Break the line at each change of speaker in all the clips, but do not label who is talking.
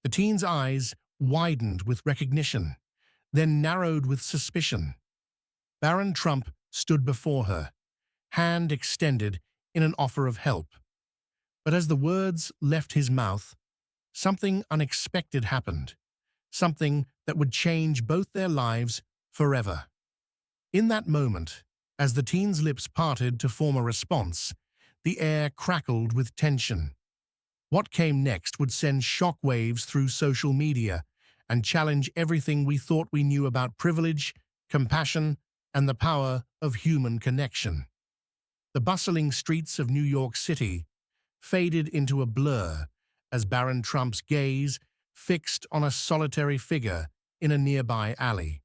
The teen's eyes widened with recognition, then narrowed with suspicion. Barron Trump stood before her, hand extended in an offer of help. But as the words left his mouth, something unexpected happened, something that would change both their lives forever. In that moment, as the teen's lips parted to form a response, the air crackled with tension. What came next would send shockwaves through social media and challenge everything we thought we knew about privilege, compassion, and the power of human connection. The bustling streets of New York City faded into a blur as Barron Trump's gaze fixed on a solitary figure in a nearby alley.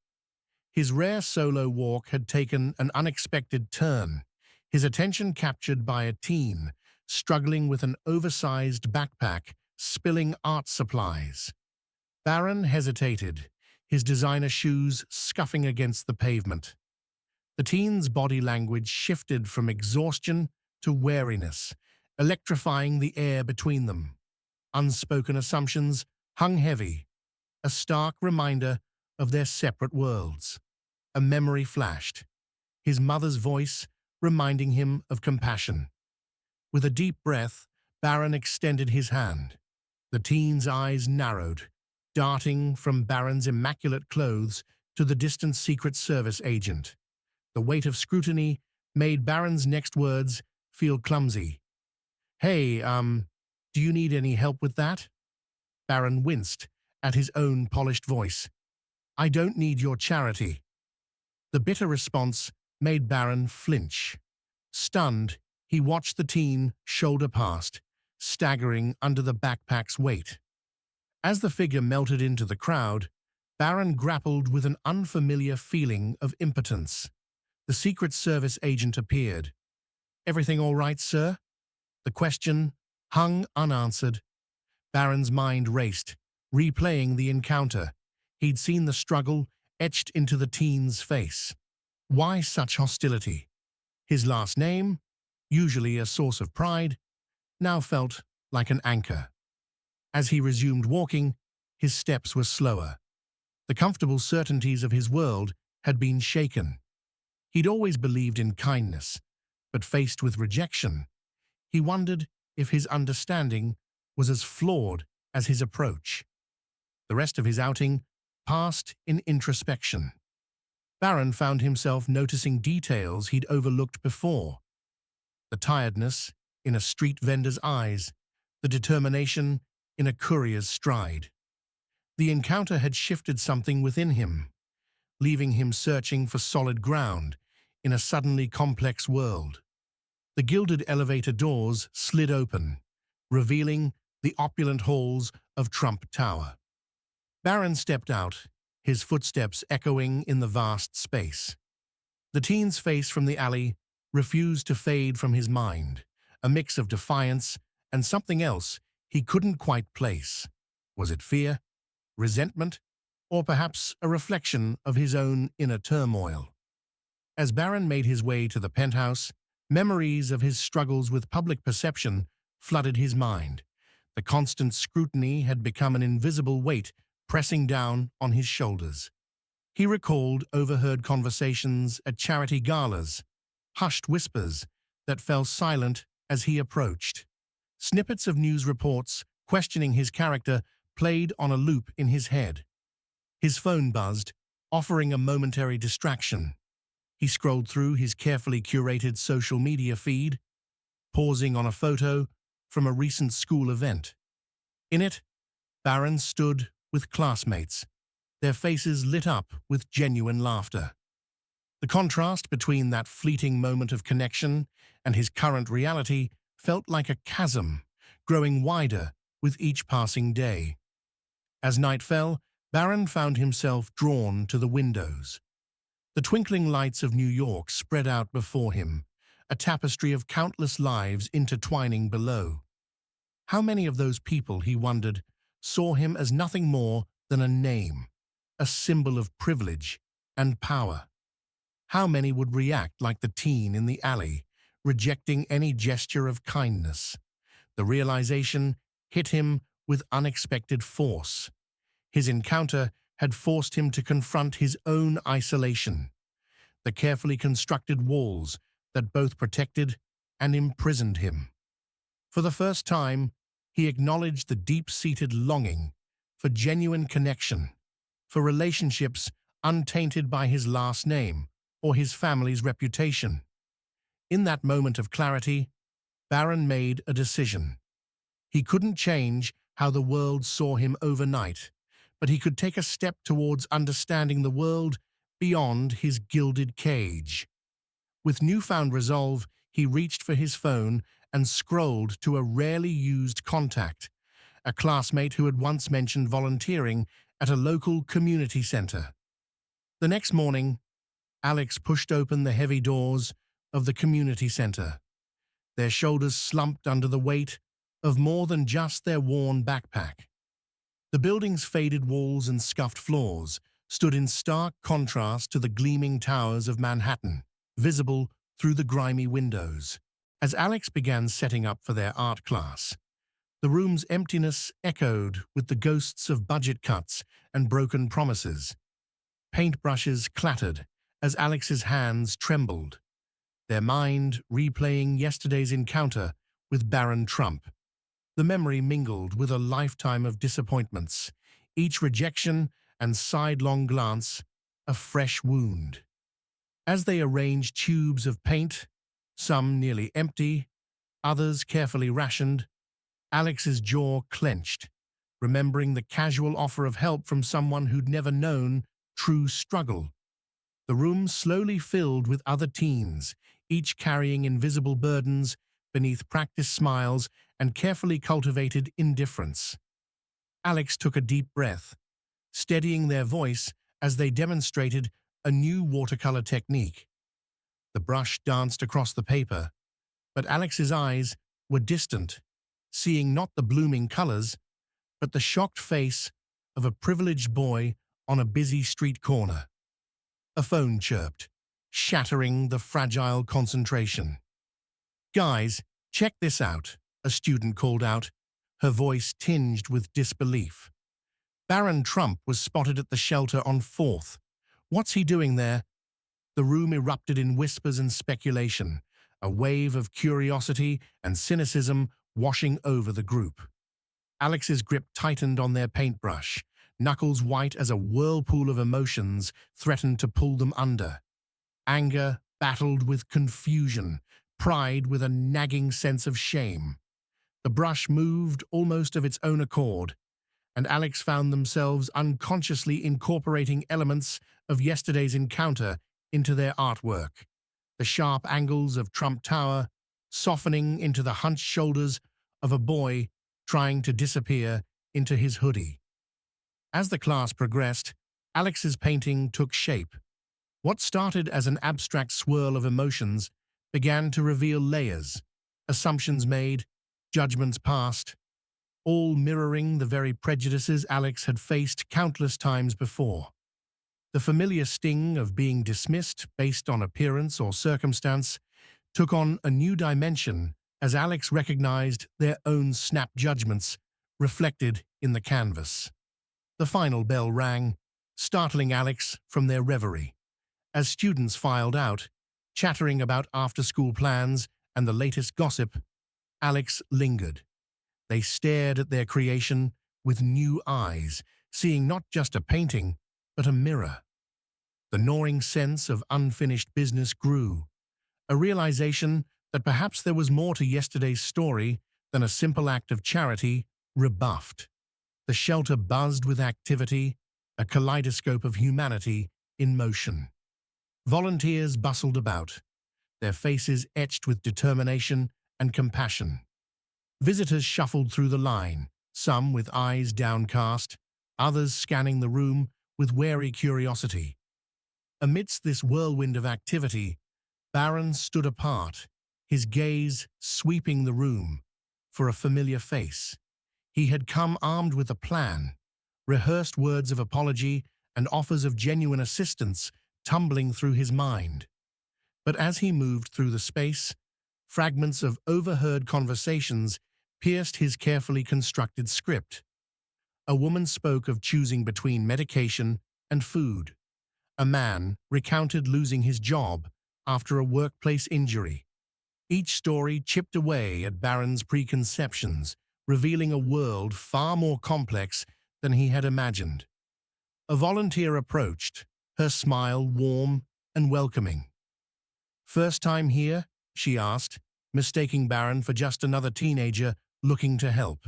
His rare solo walk had taken an unexpected turn, his attention captured by a teen struggling with an oversized backpack, spilling art supplies. Barron hesitated, his designer shoes scuffing against the pavement. The teen's body language shifted from exhaustion to wariness, electrifying the air between them. Unspoken assumptions hung heavy, a stark reminder of their separate worlds. A memory flashed, his mother's voice reminding him of compassion. With a deep breath, Barron extended his hand. The teen's eyes narrowed, darting from Barron's immaculate clothes to the distant Secret Service agent. The weight of scrutiny made Barron's next words feel clumsy. "Hey, do you need any help with that?" Barron winced at his own polished voice. "I don't need your charity." The bitter response made Barron flinch. Stunned, he watched the teen shoulder past, staggering under the backpack's weight. As the figure melted into the crowd, Barron grappled with an unfamiliar feeling of impotence. The Secret Service agent appeared. "Everything all right, sir?" The question hung unanswered. Barron's mind raced, replaying the encounter. He'd seen the struggle etched into the teen's face. Why such hostility? His last name, usually a source of pride, now felt like an anchor. As he resumed walking, his steps were slower. The comfortable certainties of his world had been shaken. He'd always believed in kindness, but faced with rejection, he wondered if his understanding was as flawed as his approach. The rest of his outing passed in introspection. Barron found himself noticing details he'd overlooked before. The tiredness in a street vendor's eyes, the determination in a courier's stride. The encounter had shifted something within him, leaving him searching for solid ground in a suddenly complex world. The gilded elevator doors slid open, revealing the opulent halls of Trump Tower. Barron stepped out, his footsteps echoing in the vast space. The teen's face from the alley refused to fade from his mind, a mix of defiance and something else he couldn't quite place. Was it fear, resentment, or perhaps a reflection of his own inner turmoil? As Barron made his way to the penthouse, memories of his struggles with public perception flooded his mind. The constant scrutiny had become an invisible weight pressing down on his shoulders. He recalled overheard conversations at charity galas, hushed whispers that fell silent as he approached. Snippets of news reports questioning his character played on a loop in his head. His phone buzzed, offering a momentary distraction. He scrolled through his carefully curated social media feed, pausing on a photo from a recent school event. In it, Barron stood with classmates, their faces lit up with genuine laughter. The contrast between that fleeting moment of connection and his current reality felt like a chasm, growing wider with each passing day. As night fell, Barron found himself drawn to the windows. The twinkling lights of New York spread out before him, a tapestry of countless lives intertwining below. How many of those people, he wondered, saw him as nothing more than a name, a symbol of privilege and power? How many would react like the teen in the alley, rejecting any gesture of kindness? The realization hit him with unexpected force. His encounter had forced him to confront his own isolation, the carefully constructed walls that both protected and imprisoned him. For the first time, he acknowledged the deep-seated longing for genuine connection, for relationships untainted by his last name or his family's reputation. In that moment of clarity, Barron made a decision. He couldn't change how the world saw him overnight, but he could take a step towards understanding the world beyond his gilded cage. With newfound resolve, he reached for his phone and scrolled to a rarely used contact, a classmate who had once mentioned volunteering at a local community center. The next morning, Alex pushed open the heavy doors of the community center, their shoulders slumped under the weight of more than just their worn backpack. The building's faded walls and scuffed floors stood in stark contrast to the gleaming towers of Manhattan, visible through the grimy windows. As Alex began setting up for their art class, the room's emptiness echoed with the ghosts of budget cuts and broken promises. Paintbrushes clattered as Alex's hands trembled, their mind replaying yesterday's encounter with Barron Trump. The memory mingled with a lifetime of disappointments, each rejection and sidelong glance a fresh wound. As they arranged tubes of paint, some nearly empty, others carefully rationed, Alex's jaw clenched, remembering the casual offer of help from someone who'd never known true struggle. The room slowly filled with other teens, each carrying invisible burdens beneath practiced smiles and carefully cultivated indifference. Alex took a deep breath, steadying their voice as they demonstrated a new watercolor technique. The brush danced across the paper, but Alex's eyes were distant, seeing not the blooming colors, but the shocked face of a privileged boy on a busy street corner. A phone chirped, shattering the fragile concentration. "Guys, check this out," a student called out, her voice tinged with disbelief. "Barron Trump was spotted at the shelter on 4th. What's he doing there?" The room erupted in whispers and speculation, a wave of curiosity and cynicism washing over the group. Alex's grip tightened on their paintbrush, knuckles white as a whirlpool of emotions threatened to pull them under. Anger battled with confusion, pride with a nagging sense of shame. The brush moved almost of its own accord, and Alex found themselves unconsciously incorporating elements of yesterday's encounter into their artwork. The sharp angles of Trump Tower softening into the hunched shoulders of a boy trying to disappear into his hoodie. As the class progressed, Alex's painting took shape. What started as an abstract swirl of emotions began to reveal layers, assumptions made, judgments passed, all mirroring the very prejudices Alex had faced countless times before. The familiar sting of being dismissed based on appearance or circumstance took on a new dimension as Alex recognized their own snap judgments reflected in the canvas. The final bell rang, startling Alex from their reverie. As students filed out, chattering about after-school plans and the latest gossip, Alex lingered. They stared at their creation with new eyes, seeing not just a painting, but a mirror. The gnawing sense of unfinished business grew, a realization that perhaps there was more to yesterday's story than a simple act of charity rebuffed. The shelter buzzed with activity, a kaleidoscope of humanity in motion. Volunteers bustled about, their faces etched with determination and compassion. Visitors shuffled through the line, some with eyes downcast, others scanning the room with wary curiosity. Amidst this whirlwind of activity, Barron stood apart, his gaze sweeping the room for a familiar face. He had come armed with a plan, rehearsed words of apology and offers of genuine assistance tumbling through his mind. But as he moved through the space, fragments of overheard conversations pierced his carefully constructed script. A woman spoke of choosing between medication and food. A man recounted losing his job after a workplace injury. Each story chipped away at Barron's preconceptions, revealing a world far more complex than he had imagined. A volunteer approached, her smile warm and welcoming. "First time here?" she asked, mistaking Barron for just another teenager looking to help.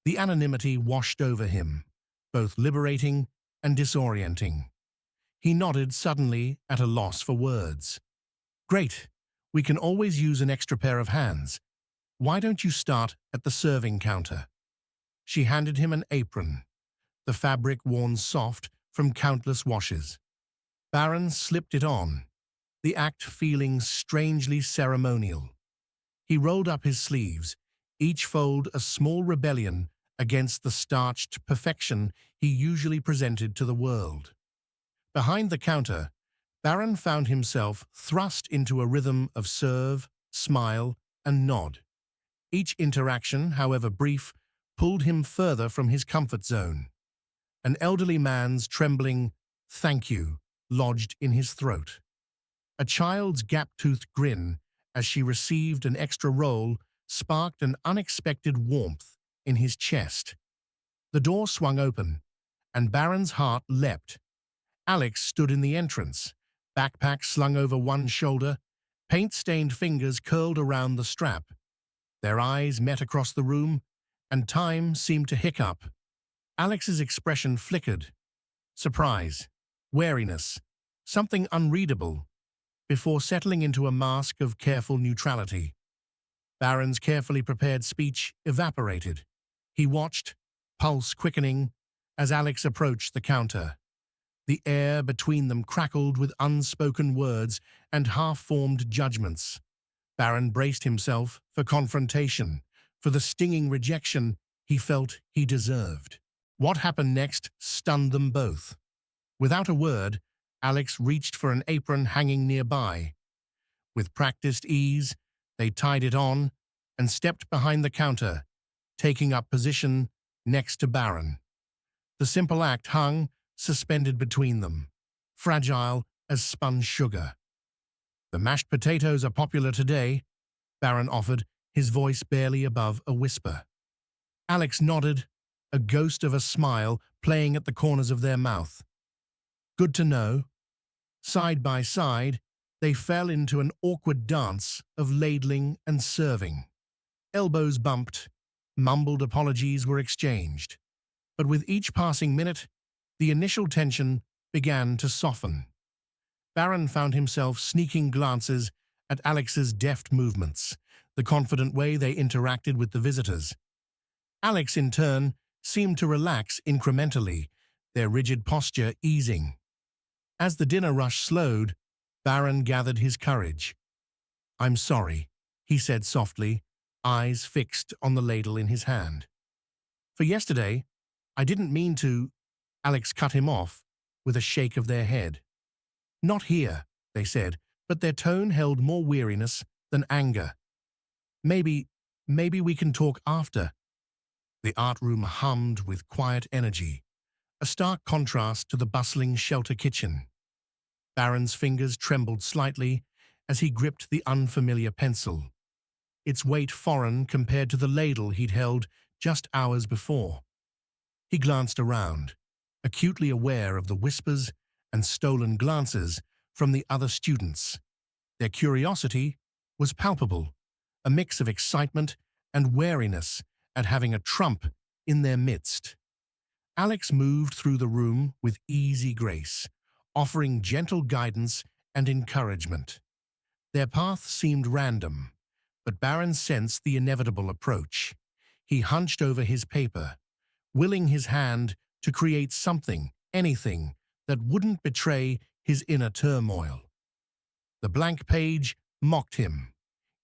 The anonymity washed over him, both liberating and disorienting. He nodded suddenly at a loss for words. "Great. We can always use an extra pair of hands. Why don't you start at the serving counter?" She handed him an apron, the fabric worn soft from countless washes. Barron slipped it on, the act feeling strangely ceremonial. He rolled up his sleeves, each fold a small rebellion against the starched perfection he usually presented to the world. Behind the counter, Barron found himself thrust into a rhythm of serve, smile, and nod. Each interaction, however brief, pulled him further from his comfort zone. An elderly man's trembling "thank you" lodged in his throat. A child's gap-toothed grin as she received an extra roll sparked an unexpected warmth in his chest. The door swung open, and Barron's heart leapt. Alex stood in the entrance, backpack slung over one shoulder, paint-stained fingers curled around the strap. Their eyes met across the room, and time seemed to hiccup. Alex's expression flickered. Surprise, wariness, something unreadable, before settling into a mask of careful neutrality. Barron's carefully prepared speech evaporated. He watched, pulse quickening, as Alex approached the counter. The air between them crackled with unspoken words and half-formed judgments. Barron braced himself for confrontation, for the stinging rejection he felt he deserved. What happened next stunned them both. Without a word, Alex reached for an apron hanging nearby. With practiced ease, they tied it on and stepped behind the counter, taking up position next to Barron. The simple act hung, suspended between them, fragile as spun sugar. "The mashed potatoes are popular today," Barron offered, his voice barely above a whisper. Alex nodded, a ghost of a smile playing at the corners of their mouth. "Good to know." Side by side, they fell into an awkward dance of ladling and serving. Elbows bumped, mumbled apologies were exchanged. But with each passing minute, the initial tension began to soften. Barron found himself sneaking glances at Alex's deft movements, the confident way they interacted with the visitors. Alex, in turn, seemed to relax incrementally, their rigid posture easing. As the dinner rush slowed, Barron gathered his courage. "I'm sorry," he said softly, eyes fixed on the ladle in his hand. "For yesterday, I didn't mean to—" Alex cut him off with a shake of their head. "Not here," they said, but their tone held more weariness than anger. Maybe we can talk after." The art room hummed with quiet energy, a stark contrast to the bustling shelter kitchen. Barron's fingers trembled slightly as he gripped the unfamiliar pencil, its weight foreign compared to the ladle he'd held just hours before. He glanced around, acutely aware of the whispers and stolen glances from the other students. Their curiosity was palpable, a mix of excitement and wariness at having a Trump in their midst. Alex moved through the room with easy grace, offering gentle guidance and encouragement. Their path seemed random, but Barron sensed the inevitable approach. He hunched over his paper, willing his hand to create something, anything, that wouldn't betray his inner turmoil. The blank page mocked him.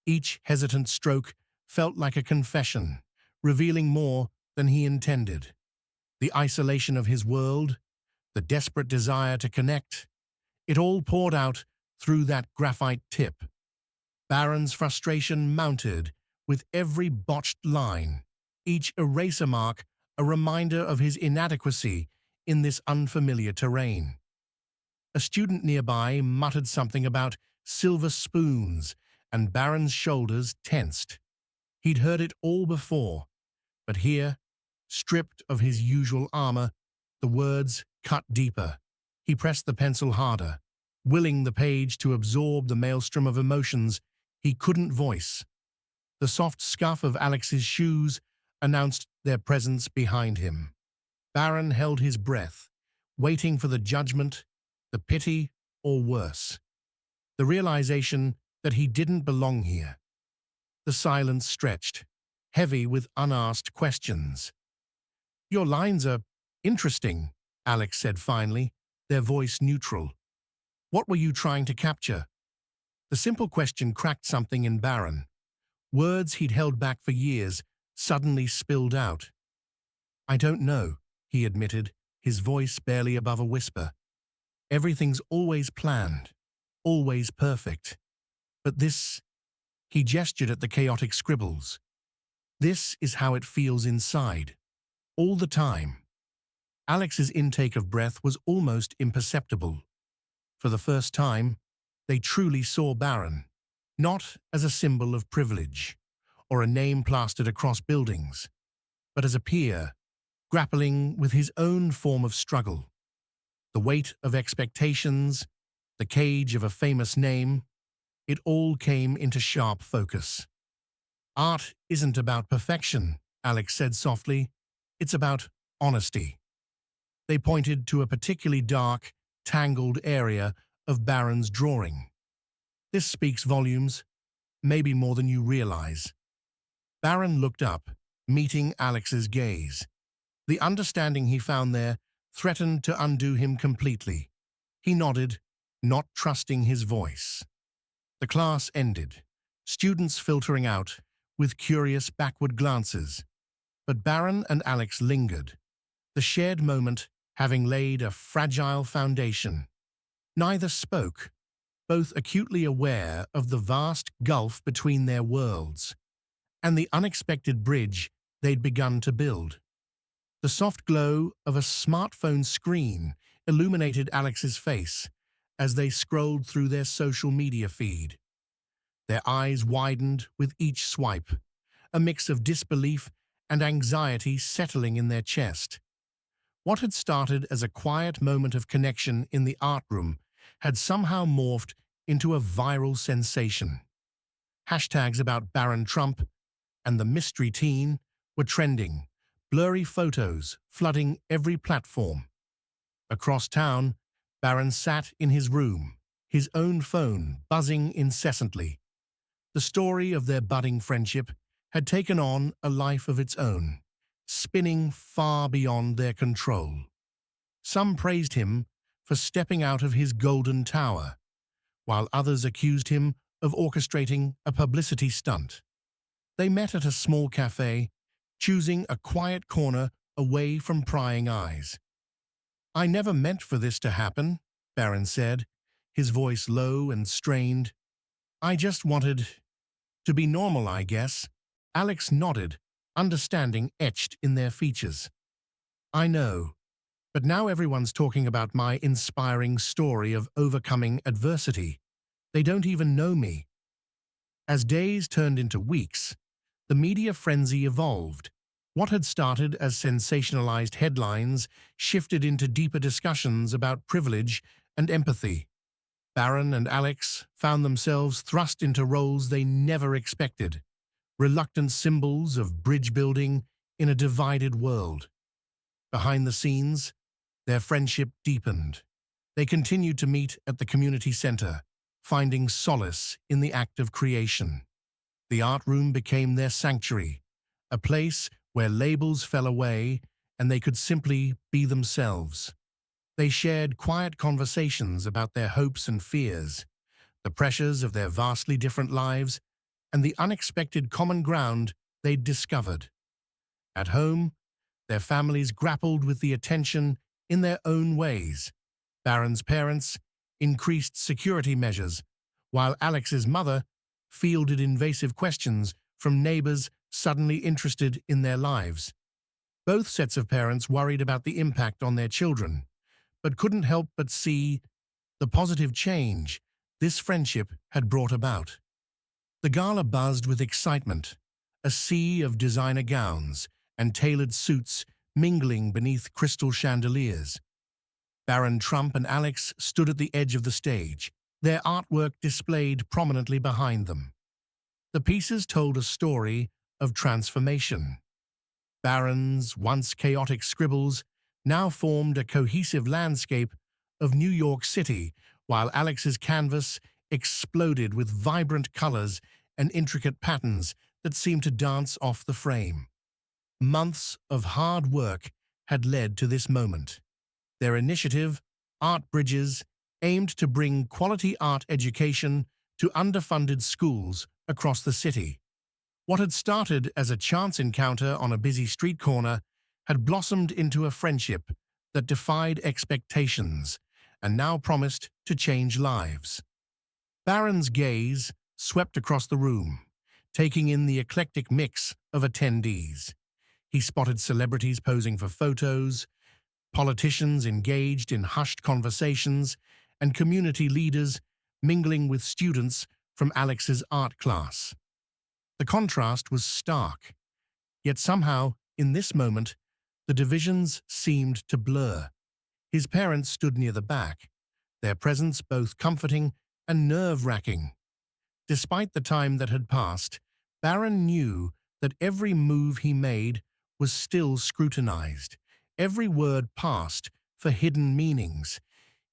Each hesitant stroke felt like a confession, revealing more than he intended. The isolation of his world, the desperate desire to connect, it all poured out through that graphite tip. Barron's frustration mounted with every botched line, each eraser mark a reminder of his inadequacy in this unfamiliar terrain. A student nearby muttered something about silver spoons, and Barron's shoulders tensed. He'd heard it all before, but here, stripped of his usual armor, the words cut deeper. He pressed the pencil harder, willing the page to absorb the maelstrom of emotions he couldn't voice. The soft scuff of Alex's shoes announced their presence behind him. Barron held his breath, waiting for the judgment, the pity, or worse, the realization that he didn't belong here. The silence stretched, heavy with unasked questions. "Your lines are interesting," Alex said finally, their voice neutral. "What were you trying to capture?" The simple question cracked something in Barron. Words he'd held back for years suddenly spilled out. "I don't know," he admitted, his voice barely above a whisper. "Everything's always planned, always perfect. But this," he gestured at the chaotic scribbles, "this is how it feels inside, all the time." Alex's intake of breath was almost imperceptible. For the first time, they truly saw Barron, not as a symbol of privilege or a name plastered across buildings, but as a peer, grappling with his own form of struggle. The weight of expectations, the cage of a famous name, it all came into sharp focus. "Art isn't about perfection," Alex said softly. "It's about honesty." They pointed to a particularly dark, tangled area of Barron's drawing. "This speaks volumes, maybe more than you realize." Barron looked up, meeting Alex's gaze. The understanding he found there threatened to undo him completely. He nodded, not trusting his voice. The class ended, students filtering out with curious backward glances. But Barron and Alex lingered, the shared moment having laid a fragile foundation. Neither spoke, both acutely aware of the vast gulf between their worlds and the unexpected bridge they'd begun to build. The soft glow of a smartphone screen illuminated Alex's face as they scrolled through their social media feed. Their eyes widened with each swipe, a mix of disbelief and anxiety settling in their chest. What had started as a quiet moment of connection in the art room had somehow morphed into a viral sensation. Hashtags about Barron Trump and the mystery teen were trending, blurry photos flooding every platform. Across town, Barron sat in his room, his own phone buzzing incessantly. The story of their budding friendship had taken on a life of its own, spinning far beyond their control. Some praised him for stepping out of his golden tower, while others accused him of orchestrating a publicity stunt. They met at a small cafe, choosing a quiet corner away from prying eyes. "I never meant for this to happen," Barron said, his voice low and strained. "I just wanted to be normal, I guess." Alex nodded, understanding etched in their features. "I know, but now everyone's talking about my inspiring story of overcoming adversity. They don't even know me." As days turned into weeks, the media frenzy evolved. What had started as sensationalized headlines shifted into deeper discussions about privilege and empathy. Barron and Alex found themselves thrust into roles they never expected, reluctant symbols of bridge building in a divided world. Behind the scenes, their friendship deepened. They continued to meet at the community center, finding solace in the act of creation. The art room became their sanctuary, a place where labels fell away and they could simply be themselves. They shared quiet conversations about their hopes and fears, the pressures of their vastly different lives, and the unexpected common ground they'd discovered. At home, their families grappled with the attention in their own ways. Barron's parents increased security measures, while Alex's mother fielded invasive questions from neighbors suddenly interested in their lives. Both sets of parents worried about the impact on their children, but couldn't help but see the positive change this friendship had brought about. The gala buzzed with excitement, a sea of designer gowns and tailored suits mingling beneath crystal chandeliers. Barron Trump and Alex stood at the edge of the stage, their artwork displayed prominently behind them. The pieces told a story of transformation. Barron's once chaotic scribbles now formed a cohesive landscape of New York City, while Alex's canvas exploded with vibrant colors and intricate patterns that seemed to dance off the frame. Months of hard work had led to this moment. Their initiative, Art Bridges, aimed to bring quality art education to underfunded schools across the city. What had started as a chance encounter on a busy street corner had blossomed into a friendship that defied expectations and now promised to change lives. Barron's gaze swept across the room, taking in the eclectic mix of attendees. He spotted celebrities posing for photos, politicians engaged in hushed conversations, and community leaders mingling with students from Alex's art class. The contrast was stark, yet somehow, in this moment, the divisions seemed to blur. His parents stood near the back, their presence both comforting and nerve-wracking. Despite the time that had passed, Barron knew that every move he made was still scrutinized, every word passed for hidden meanings.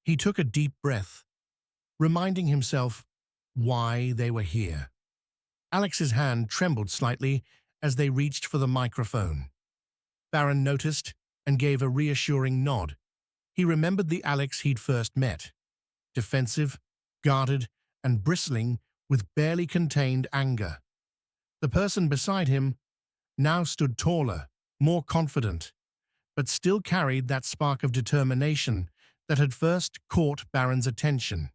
He took a deep breath, reminding himself why they were here. Alex's hand trembled slightly as they reached for the microphone. Barron noticed and gave a reassuring nod. He remembered the Alex he'd first met, defensive, guarded, and bristling with barely contained anger. The person beside him now stood taller, more confident, but still carried that spark of determination that had first caught Barron's attention.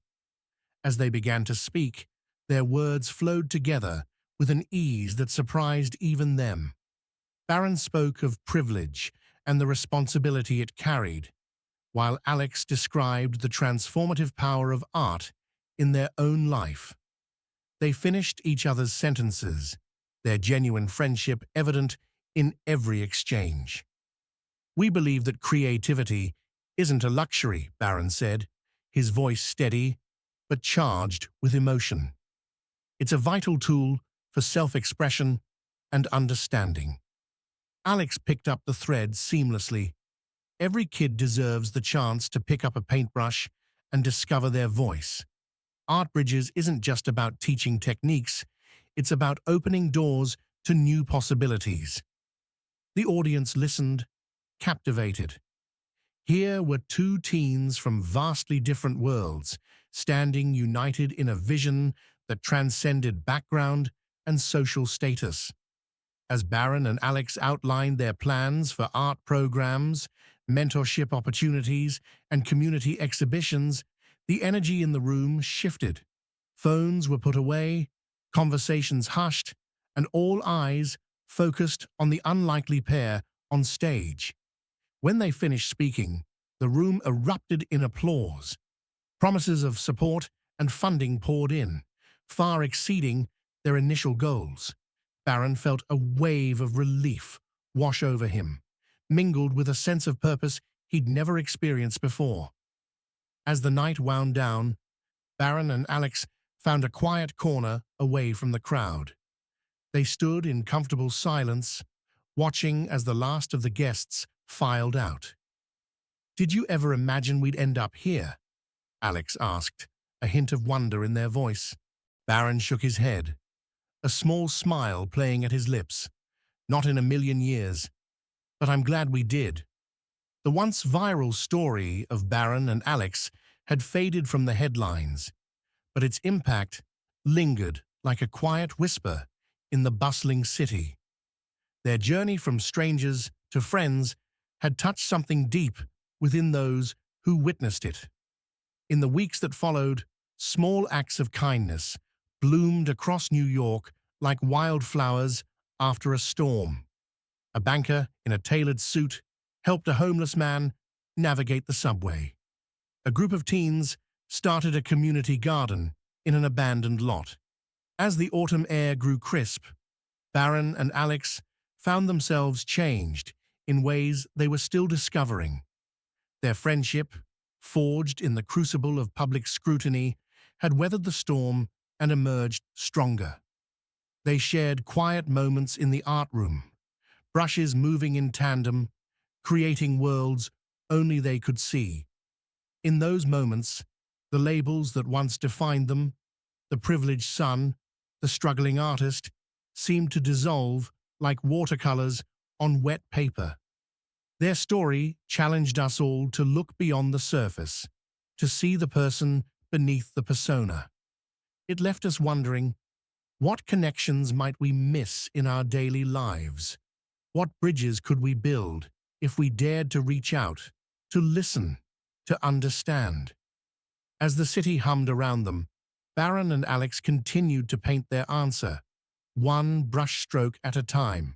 As they began to speak, their words flowed together with an ease that surprised even them. Barron spoke of privilege and the responsibility it carried, while Alex described the transformative power of art in their own life. They finished each other's sentences, their genuine friendship evident in every exchange. "We believe that creativity isn't a luxury," Barron said, his voice steady but charged with emotion. "It's a vital tool for self-expression and understanding." Alex picked up the thread seamlessly. Every kid deserves the chance to pick up a paintbrush and discover their voice. Art Bridges isn't just about teaching techniques, it's about opening doors to new possibilities. The audience listened, captivated. Here were two teens from vastly different worlds, standing united in a vision that transcended background and social status. As Barron and Alex outlined their plans for art programs, mentorship opportunities, and community exhibitions, the energy in the room shifted. Phones were put away, conversations hushed, and all eyes focused on the unlikely pair on stage. When they finished speaking, the room erupted in applause. Promises of support and funding poured in, far exceeding their initial goals. Barron felt a wave of relief wash over him, mingled with a sense of purpose he'd never experienced before. As the night wound down, Barron and Alex found a quiet corner away from the crowd. They stood in comfortable silence, watching as the last of the guests filed out. "Did you ever imagine we'd end up here?" Alex asked, a hint of wonder in their voice. Barron shook his head, a small smile playing at his lips. "Not in a million years, but I'm glad we did." The once viral story of Barron and Alex had faded from the headlines, but its impact lingered like a quiet whisper in the bustling city. Their journey from strangers to friends had touched something deep within those who witnessed it. In the weeks that followed, small acts of kindness bloomed across New York like wildflowers after a storm. A banker in a tailored suit helped a homeless man navigate the subway. A group of teens started a community garden in an abandoned lot. As the autumn air grew crisp, Barron and Alex found themselves changed in ways they were still discovering. Their friendship, forged in the crucible of public scrutiny, had weathered the storm and emerged stronger. They shared quiet moments in the art room, brushes moving in tandem, creating worlds only they could see. In those moments, the labels that once defined them, the privileged son, the struggling artist, seemed to dissolve like watercolors on wet paper. Their story challenged us all to look beyond the surface, to see the person beneath the persona. It left us wondering, what connections might we miss in our daily lives? What bridges could we build if we dared to reach out, to listen, to understand? As the city hummed around them, Barron and Alex continued to paint their answer, one brushstroke at a time.